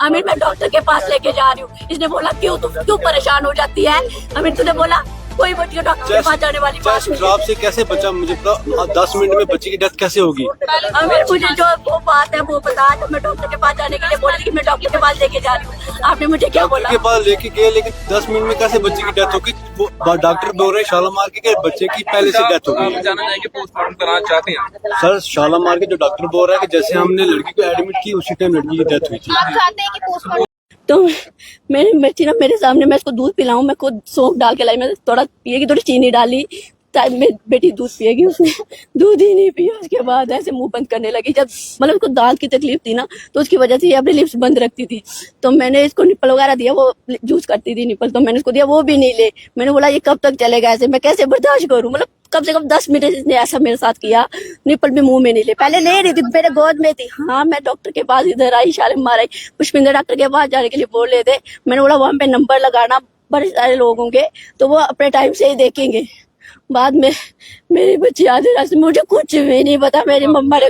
अमीर मैं डॉक्टर के पास लेके जा रही हूँ। इसने बोला क्यों तुम क्यों परेशान हो जाती है? अमीर तूने बोला कोई बच्ची को डॉक्टर के पास जाने वाली बात नहीं। ड्रॉप से कैसे बचा? मुझे 10 मिनट में बच्ची की डेथ कैसे होगी? अमीर मुझे जो वो बात है वो बता। तो मैं डॉक्टर के पास जाने के लिए बोली कि मैं डॉक्टर के पास लेके जा रही हूँ। आपने मुझे क्या बोला? के पास लेके गए, लेकिन 10 मिनट में कैसे बच्चे की डेथ होगी? डॉक्टर बोल रहे हैं शालामार के बच्चे की पहले से डेथ होगी। जानना चाहेंगे पोस्टमार्टम कराना चाहते हैं सर, शालामार के जो डॉक्टर बोल रहा है कि जैसे हमने लड़की को एडमिट की उसी टाइम लड़की की डेथ हुई थी। आप चाहते हैं कि पोस्टमार्टम तो मेरी बच्ची ना मेरे सामने, मैं इसको दूध पिलाऊं, मैं खुद सौंफ डाल के लाई, मैं थोड़ा पिएगी, थोड़ी चीनी डाली, मेरी बेटी दूध पिएगी, उसने दूध ही नहीं पिया। उसके बाद ऐसे मुंह बंद करने लगी। जब मतलब उसको दांत की तकलीफ थी ना, तो उसकी वजह से ये अपनी लिप्स बंद रखती थी। तो मैंने इसको निपल वगैरह दिया, वो जूस करती थी निपल, तो मैंने उसको दिया, वो भी नहीं ले। मैंने बोला ये कब तक चलेगा ऐसे, मैं कैसे बर्दाश्त करूं? मतलब कम से कम 10 मिनट इसने ऐसा मेरे साथ किया। निपल भी मुंह में नहीं ले, पहले ले रही थी, मेरे गोद में थी। हाँ, मैं डॉक्टर के पास इधर आई, शालामार आई, पुष्पिंदर डॉक्टर के पास जाने के लिए बोल रहे थे। मैंने बोला वहां पे नंबर लगाना, बड़े सारे लोग होंगे तो वो अपने टाइम से ही देखेंगे। बाद में मेरी बच्ची आधे रास्ते, मुझे कुछ भी नहीं पता। मेरी मम्मा ने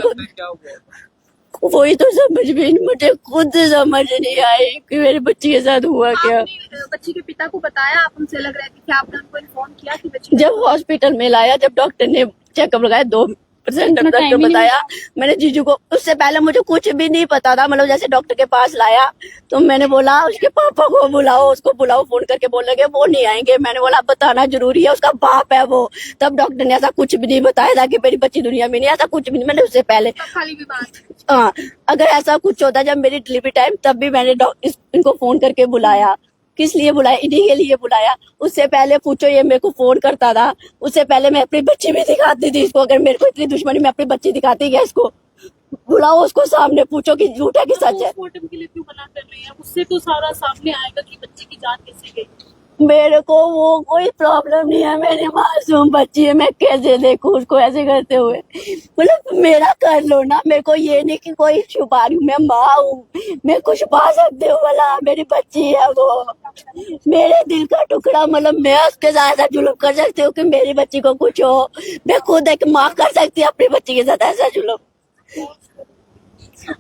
वही तो समझ भी नहीं, मुझे खुद समझ नहीं आई कि मेरी बच्ची के साथ हुआ क्या। आपने बच्ची के पिता को बताया? आप उनसे लग रहा है कि क्या आपने उनको इन्फॉर्म किया कि बच्ची जब हॉस्पिटल में लाया, जब डॉक्टर ने चेकअप लगाया, 2% डॉक्टर बताया, मैंने जीजू को, उससे पहले मुझे कुछ भी नहीं पता था। मतलब जैसे डॉक्टर के पास लाया तो मैंने बोला उसके पापा को बुलाओ, उसको बुलाओ, फोन करके बोल लगे वो नहीं आएंगे। मैंने बोला बताना जरूरी है, उसका बाप है वो। तब डॉक्टर ने ऐसा कुछ भी नहीं बताया था कि मेरी बच्ची दुनिया में नहीं, ऐसा कुछ भी नहीं। मैंने उससे पहले खाली भी बात। हाँ, अगर ऐसा कुछ होता जब मेरी डिलीवरी टाइम, तब भी मैंने इनको फोन करके बुलाया। किस लिए बुलाया? इन्हीं के लिए बुलाया। उससे पहले पूछो, ये मेरे को फोन करता था। उससे पहले मैं अपनी बच्ची भी दिखाती थी इसको। अगर मेरे को इतनी दुश्मनी, मैं अपनी बच्ची दिखाती क्या इसको? बुलाओ उसको सामने, पूछो कि झूठ है कि सच है। पोस्टमार्टम के लिए क्यों मना कर रहे हैं? उससे तो सारा सामने आएगा कि बच्चे की जान कैसे गई। मेरे को वो कोई प्रॉब्लम नहीं है, मेरी मासूम बच्ची है, मैं कैसे देखूं उसको ऐसे करते हुए? मतलब मेरा कर लो ना, मेरे को ये नहीं कि कोई छुपा रही हूँ। मैं माँ हूँ, मैं कुछ पा सकती हूँ, भला मेरी बच्ची है वो, मेरे दिल का टुकड़ा। मतलब मैं उसके साथ ऐसा जुल्म कर सकती हूँ कि मेरी बच्ची को कुछ हो? मैं खुद एक माँ कर सकती हूँ अपनी बच्ची के साथ ऐसा जुल्म?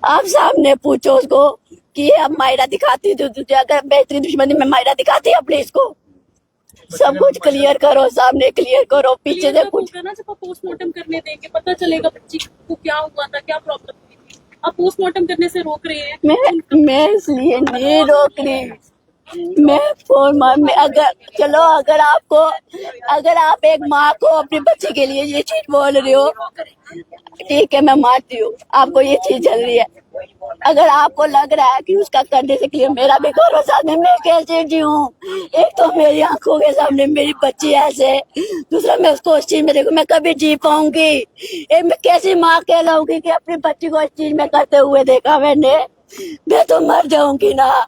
आप सामने पूछो उसको कि अब मायरा दिखाती तो तुझे, अगर बेहतरीन दुश्मनी में मायरा दिखाती अपने इसको। सब कुछ क्लियर करो, सामने क्लियर करो, पीछे से कुछ। ना जब आप पोस्टमार्टम करने देंगे पता चलेगा बच्ची को क्या हुआ था, क्या प्रॉब्लम हुई थी। आप पोस्टमार्टम करने से रोक रहे हैं। मैं इसलिए नहीं रोक रही, मैं फोन में अगर चलो, अगर आप एक माँ को अपनी बच्ची के लिए ये चीज बोल रही हो, ठीक है, मैं मानती हूँ आपको ये चीज चल रही है। अगर आपको लग रहा है कि उसका करने से क्लियर, मेरा भी करो सामने, मैं कैसे जीऊँ? एक तो मेरी आंखों के सामने मेरी बच्ची ऐसे, दूसरा मैं उसको उस चीज में देखूं, मैं कभी जी पाऊंगी? एक मैं कैसी माँ कहलाऊंगी कि अपनी बच्ची को इस चीज में करते हुए देखा मैंने? मैं तो मर जाऊंगी ना।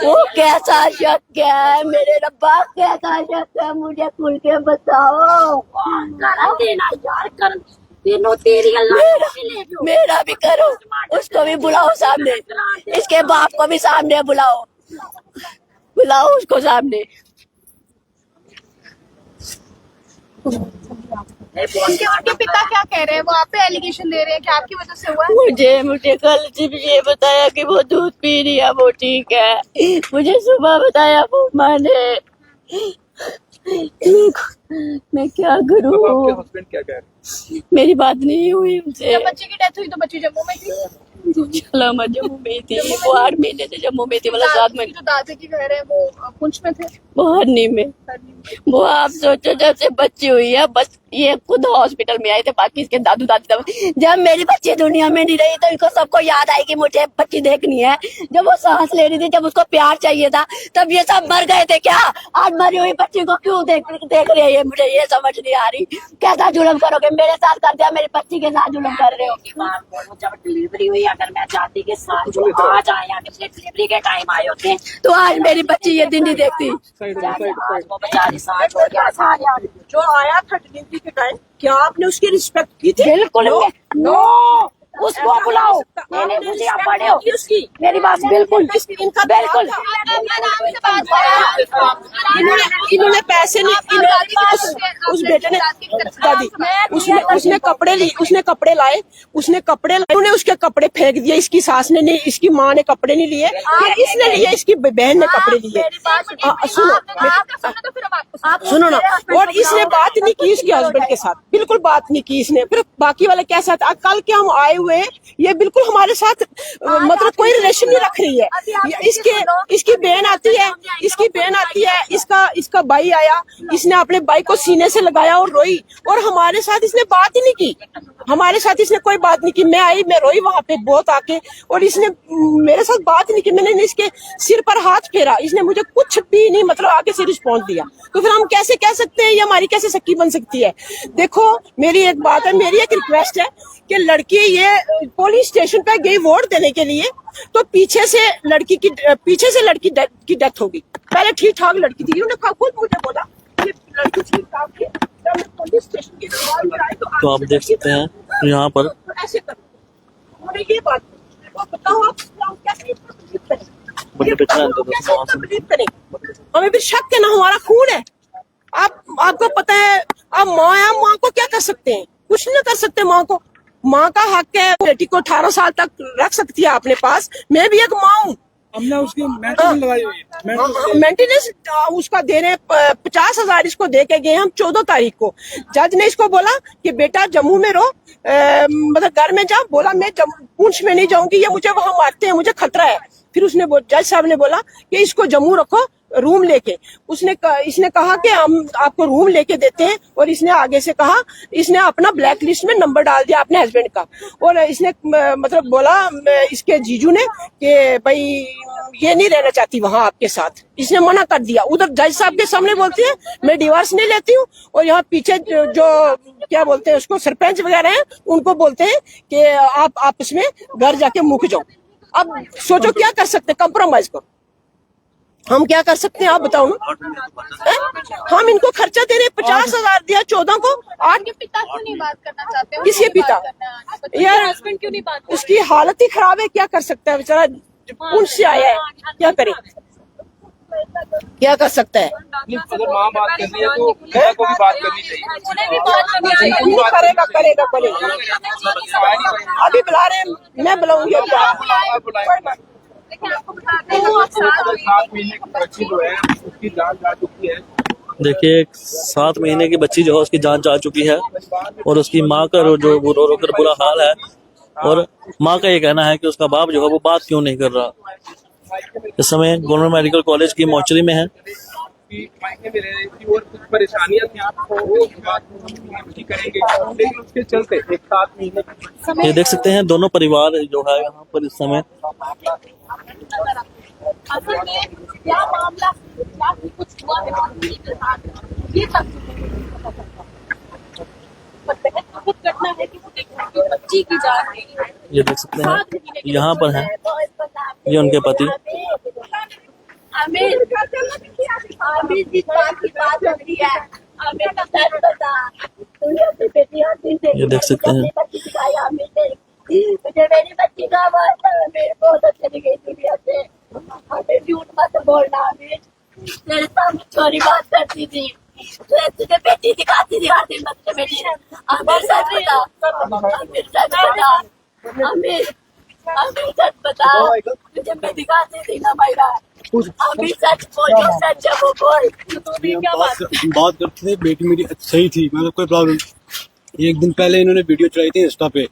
वो कैसा शक है मेरे रब्बा, कैसा शक है? मुझे खुल के बताओ। मेरा भी करो, उसको भी बुलाओ सामने, इसके बाप को भी सामने बुलाओ, बुलाओ उसको सामने। उनके पिता क्या कह रहे हैं? वो आप पे एलिगेशन दे रहे हैं कि आपकी वजह से हुआ है? मुझे कल सिर्फ ये बताया कि वो दूध पी रही है, वो ठीक है। मुझे सुबह बताया वो माँ ने। मैं क्या करूँ? आपके हस्बैंड क्या कह रहे हैं? मेरी बात नहीं हुई उनसे। जब बच्ची की डेथ हुई तो बच्ची जम्मू में थी? जम्मू में थी, वो 8 महीने से जम्मू में थी, मतलब 7 महीने। जो दादी की घर है वो पुंछ में थे? वो हरनी में। वो आप सोचो, जब से बच्ची हुई है, बस ये खुद हॉस्पिटल में आए थे, बाकी इसके दादू दादी। जब मेरी बच्ची दुनिया में नहीं रही तो इनको सबको याद आई कि मुझे बच्ची देखनी है। जब वो सांस ले रही थी, जब उसको प्यार चाहिए था, तब ये सब मर गए थे क्या? आज मरी हुई बच्ची को क्यों देख रही है? मुझे ये समझ नहीं आ रही। कैसा जुल्म करोगे? मेरे साथ कर दिया, मेरी बच्ची के साथ जुल्म कर रहे हो। जब डिलीवरी हुई, अगर मैं जाती के साथ जो आज आए या पिछले डिलीवरी के टाइम आए होते तो आज मेरी बच्ची ये दिन नहीं देखती। आज वो बेचारी साथ छोड़ के साथ जो आया था डिलीवरी के टाइम, क्या आपने उसकी रिस्पेक्ट की थी? बिल्कुल नो उसको बुलाओ। मैंने मुझे आप पढ़े हो उसकी मेरी बात बिल्कुल बिल्कुल। इन्होंने पैसे नहीं, उस बेटे ने दादी उसने कपड़े लिए, उसने कपड़े लाए, उन्होंने उसके कपड़े फेंक दिए। इसकी सास ने नहीं, इसकी माँ ने कपड़े नहीं लिए, फिर इसने लिए, इसकी बहन ने कपड़े लिए। सुनो ना, और इसने बात नहीं की इसके हस्बैंड के साथ, बिल्कुल बात नहीं की इसने। फिर बाकी वाले क्या साथ, कल के हम आए हुए हैं, ये बिल्कुल हमारे साथ मतलब कोई रिलेशन नहीं रख रही है। इसकी बहन आती है, इसका भाई आया, इसने अपने भाई को सीने से लगाया और रोई, और हमारे साथ इसने बात ही नहीं की, हमारे साथ इसने कोई बात नहीं की। मैं आई, मैं रोई वहां पे बहुत आके, और इसने मेरे साथ बात नहीं की। मैंने इसके सिर पर हाथ फेरा, इसने मुझे कुछ भी नहीं मतलब आगे से रिस्पॉन्स दिया। तो फिर हम कैसे कह सकते हैं ये हमारी कैसे सखी बन सकती है। देखो मेरी एक बात है, मेरी एक रिक्वेस्ट है कि लड़की ये पुलिस स्टेशन पे गई वोट देने के लिए, तो पीछे से लड़की की डेथ होगी। पहले ठीक ठाक लड़की थी, उन्होंने खुद मुझे बोला कि लड़की ठीक ठाक थी। जब मैं पुलिस स्टेशन की तो आप देख सकते हैं यहाँ पर ऐसे करो, उन्होंने ये बात बताओ आप कैसे बिलीव करें। हमें भी शक है ना, हमारा खून है। आपको पता है, आप माँ है, माँ को क्या कर सकते हैं, कुछ नहीं कर सकते माँ को। माँ का हक है, बेटी को 18 साल तक रख सकती है अपने पास। मैं भी एक माँ हूँ। हमने उसकी मेंटेनेंस लगाई हुई है। मेंटेनेंस उसका दे रहे 50,000 इसको दे के गए हम 14 तारीख को। जज ने इसको बोला कि बेटा जम्मू में रहो, मतलब घर में जाओ। बोला मैं पुंछ में नहीं जाऊंगी, ये मुझे वहां मारते हैं, मुझे खतरा है। फिर जज साहब ने बोला कि इसको जम्मू रखो रूम लेके। इसने कहा कि हम आपको रूम लेके देते हैं, और इसने आगे से कहा, इसने अपना ब्लैक लिस्ट में नंबर डाल दिया अपने हस्बैंड का। और इसने मतलब बोला इसके जीजू ने कि भाई ये नहीं रहना चाहती वहां आपके साथ, इसने मना कर दिया। उधर जज साहब के सामने बोलती है मैं डिवोर्स नहीं लेती हूँ, और यहाँ पीछे जो क्या बोलते हैं उसको सरपंच वगैरह हैं, उनको बोलते हैं कि आप आपस में घर जाके मुक जाओ। अब सोचो क्या कर सकते, कंप्रोमाइज करो। हम क्या कर सकते हैं आप बताओ ना। हम इनको खर्चा दे रहे, 50,000 दिया 14 को, 8 के पिता क्यों नहीं बात करना चाहते हो? किसके पिता यार, हस्बैंड क्यों नहीं बात उसकी हालत ही खराब है, क्या कर सकता है बेचारा, पुंछ से आया है, क्या करे, क्या कर सकता है। अगर माँ बात कर रही है तो पिता को भी बात करनी चाहिए। उन्हें भी बात करनी चाहिए। करेगा अभी बुला रहे हैं, मैं बुलाऊंगी अभी। लेकिन आपको बताते हैं वो 7 महीने की बच्ची जो है उसकी जान जा चुकी है। देखिए 7 महीने की बच्ची जो है उसकी जान जा चुकी है, और उसकी माँ का जो रो रो कर बुरा हाल है, और माँ का ये कहना है कि उसका बाप जो है वो बात क्यों नहीं कर रहा। इस समय गवर्नमेंट मेडिकल कॉलेज की मोर्चरी में है। मायके में रह रही थी और कुछ परेशानियां थी, आपको वो बात भी करेंगे, लेकिन उसके चलते एक 7 महीने ये देख सकते हैं दोनों परिवार जो है यहाँ पर इस समय। असल में क्या मामला क्या कुछ हुआ है, ये सब बहुत घटना है कि वो एक बच्ची की जान रही है। ये देख सकते हैं यहाँ पर है ये उनके पति। आमिर जिस बात की बात होती है, आमिर का दर्द बता। ये देख सकते हैं मुझे मेरी बच्ची का आवाज मेरे बहुत अच्छे लगे दुनिया से। हमें झूठ मत बोलना आमिर, तेरे सामने छोरी बात करती थी, तुझे बेटी दिखाती थी आते बच्चे बेटी। आमिर सच बता, आमिर सच बता, आमिर आमिर सच बता, तुझे मैं दिखाती थी ना भैया। आमिर सच बोल, जो सच है वो बोल। तो भी क्या बात करते थे, बेटी मेरी सही थी, मतलब कोई प्रॉब्लम। एक दिन पहले इन्होंने वीडियो चलाई थी इंस्टा पे,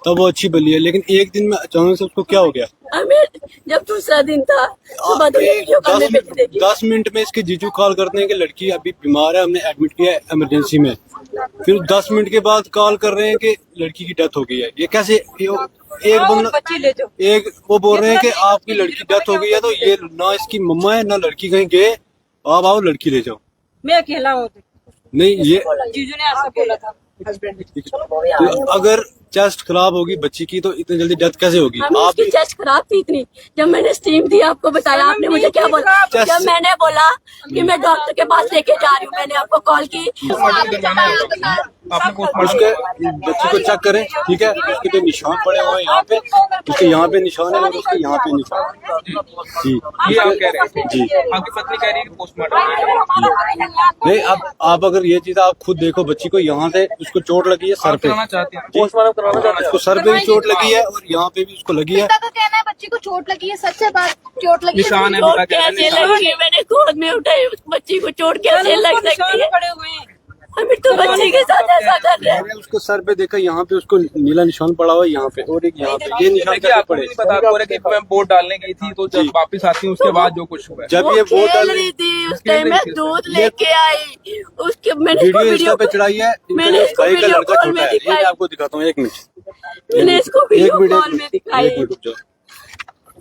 तब वो अच्छी बनी है, लेकिन एक दिन में अचानक से उसको क्या हो गया। आमिर जब दूसरा दिन था सुबह तो वीडियो कॉल में बेटी देखी। 10 मिनट में इसके जीजू कॉल करते हैं कि लड़की अभी बीमार है, हमने एडमिट किया है इमरजेंसी में। फिर 10 मिनट के बाद कॉल कर रहे हैं कि लड़की की डेथ हो गई है। ये कैसे, एक बंदा एक वो बोल रहे हैं कि आपकी लड़की डेथ हो गई है, तो ये ना इसकी मम्मा है ना लड़की कहीं गए, आप आओ लड़की ले जाओ। मैं अकेला हूँ। नहीं ये जीजू ने ऐसा बोला था हस्बैंड। तो अगर चेस्ट खराब होगी बच्ची की तो इतनी जल्दी डेथ कैसे होगी? हमें आप उसकी चेस्ट खराब थी इतनी। जब मैंने स्टीम दी आपको बताया, आपने मुझे क्या बोला? चेस्ट- जब मैंने बोला कि मैं डॉक्टर के पास लेके जा रही हूँ, मैंने आपको कॉल की। आपने पोस्टमार्टम उसके बच्ची को चेक करें, ठीक है? उसके जो निशान पड़े हुए हैं यहाँ पे, उसके यहाँ पे निशान है और उसके यहाँ पे निशान है। जी ये आप कह रहे हैं? जी आपकी पत्नी कह रही है कि पोस्टमार्टम नहीं, अब आप अगर ये चीज आप खुद देखो, बच्ची को यहाँ से उसको चोट लगी है सर पे, कराना चाहते हैं? पोस्टमार्टम करवाना चाहते हैं। उसको सर पे भी चोट लगी है और यहाँ पे भी उसको लगी है। पिता का कहना है बच्ची को चोट लगी है, सच है बात? चोट लगी है? निशान है, चोट पिता कह रहे हैं, कैसे निशान लगी? मैंने गोद में उठाई, उस बच्ची को चोट कैसे लग सकती है? हमें तो बच्ची के साथ ऐसा कर रहे हैं। मैंने उसको सर पे देखा, यहाँ पे उसको नीला निशान पड़ा हुआ है यहाँ पे और एक यहाँ पे। ये निशान देखिए, कैसे आपको पड़े? नहीं पता, बोल रहे कि मैं वोट डालने गई थी तो जब वापस आती हूँ उसके बाद जो कुछ हुआ है। जब वो ये वोट खेल डाल रही थी, उस टाइम मैं दूध लेके आई, उसके मैंने इसको वीडियो इंस्टा पे चढ़ाई है, मैंने इसको भाई का वीडियो लड़का कॉल छोटा में है। ये दिखाई। मैं आपको दिखाता हूँ, एक मिनट, मैंने इसको एक वीडियो मिनट, कॉल में दिखाई। एक मिनट रुक जाओ।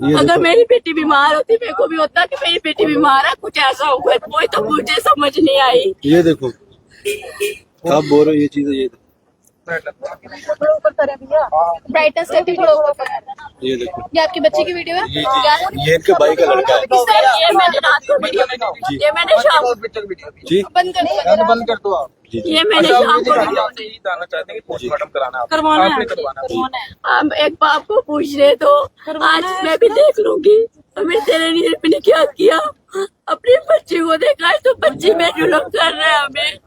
ये अगर देखो, मेरी बेटी बीमार होती, मेरे को भी होता कि मेरी बेटी बीमार है, कुछ ऐसा हुआ है, कोई तो मुझे समझ नहीं आई। ये देखो, आप बोल रहे हो ये चीज है, ये ब्राइटनेस करके थोड़ा ऊपर करो। ये देखो, ये आपकी बच्ची की वीडियो है? ये इनके भाई का लड़का है। ये मैंने रात को वीडियो, ये मैंने शाम जी बंद कर दो। बंद कर दो आप। ये मैंने शाम को वीडियो आप यही जानना चाहते हैं कि पोस्टमार्टम कराना है आपको? करवाना है। आपने करवाना है। हम एक बाप को पूछ रहे तो आज मैं भी देख लूंगी हमें तेरे ने क्या किया, अपनी बच्ची को देखा है तो बच्ची में जुल्म कर रहे हैं हमें।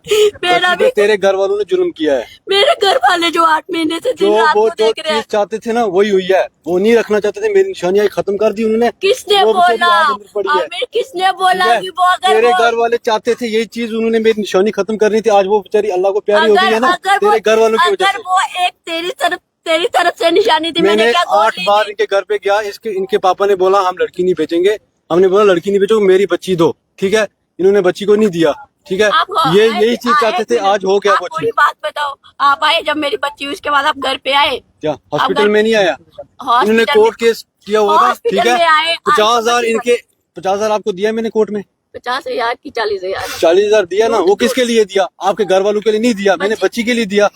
मेरा भी, तेरे घर वालों ने जुल्म किया है। मेरे घर वाले जो 8 महीने से जो दिन रात वो को जो देख रहे हैं। चीज चाहते थे ना वही हुई है, वो नहीं रखना चाहते थे, मेरी निशानियां खत्म कर दी उन्होंने। किसने वो मुझसे भी बोला? आज अंदर पड़ी है। आमिर किसने बोला ठीक है? कि वो अगर तेरे वो घर वाले चाहते थे यही चीज, उन्होंने मेरी निशानी खत्म करनी थी। आज वो बेचारी अल्लाह को प्यारी हो गई है ना, तेरे घर वालों की वजह अगर से। वो एक तेरी तरफ से निशानी थी, मैंने मैंने क्या गोद 8 ली बार थी? इनके घर पे गया, इनके पापा ने बोला हम लड़की नहीं बेचेंगे। हमने बोला लड़की नहीं बेचो, मेरी बच्ची दो, ठीक है? इन्होंने बच्ची को नहीं दिया, ठीक है? आप ये आए- यही चीज चाहते थे, आज हो गया आप वो पूरी चीज। बात बताओ। आप आए जब मेरी बच्ची हुई, उसके बाद आप घर पे आए? क्या हॉस्पिटल घर- में नहीं आया? हॉस्पिटल इन्होंने में- कोर्ट केस किया हुआ था, हॉस्पिटल ठीक है? में आए, 50,000 इनके 50,000 आपको दिया मैंने कोर्ट में, 50,000 की 40,000। 40,000 दिया ना। वो किसके लिए दिया? आपके घर वालों के लिए नहीं दिया, मैंने बच्ची के लिए दिया।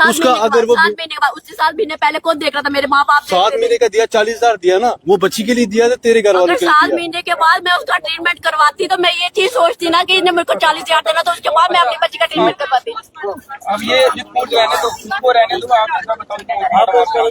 उसका अगर वो 7 महीने के बाद, उससे 7 महीने पहले कौन देख रहा था? मेरे माँ बाप देख 7 रहे थे। महीने का दिया, 40,000 दिया ना। वो बच्ची के लिए दिया था, तेरे घर वालों अगर के 7 लिए दिया। महीने के बाद मैं उसका ट्रीटमेंट करवाती तो मैं ये चीज सोचती ना कि इन्हें मेरे को 40,000 देना, तो उसके बाद मैं अपनी बच्ची का ट्रीटमेंट करवाती। अब ये जिसको रहने दो, उसको रहने दो। आप बताओ।